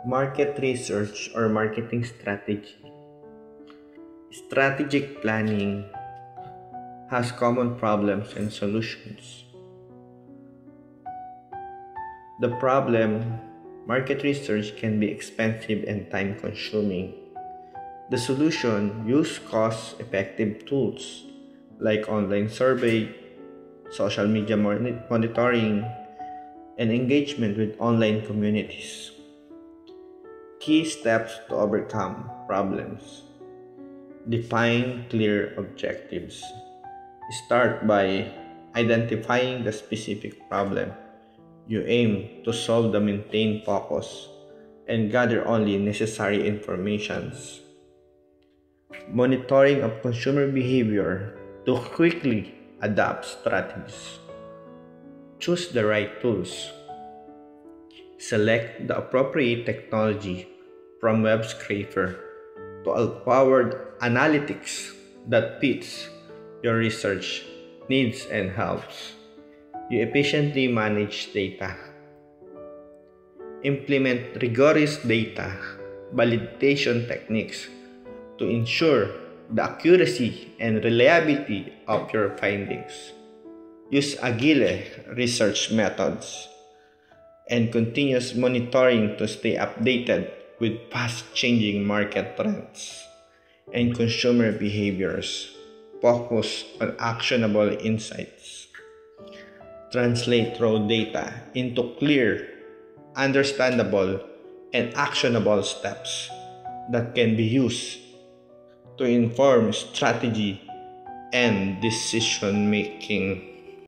Market research or marketing strategy. Strategic planning has common problems and solutions. The problem, market research can be expensive and time consuming. The solution, use cost effective tools like online survey, social media monitoring, and engagement with online communities. Key steps to overcome problems. Define clear objectives. Start by identifying the specific problem you aim to solve. The maintain focus and gather only necessary informations. Monitoring of consumer behavior to quickly adapt strategies. Choose the right tools. Select the appropriate technology from web scraper to powered analytics that fits your research needs and helps you efficiently manage data. Implement rigorous data validation techniques to ensure the accuracy and reliability of your findings. Use agile research methods and continuous monitoring to stay updated with fast-changing market trends and consumer behaviors. Focus on actionable insights. Translate raw data into clear, understandable, and actionable steps that can be used to inform strategy and decision making.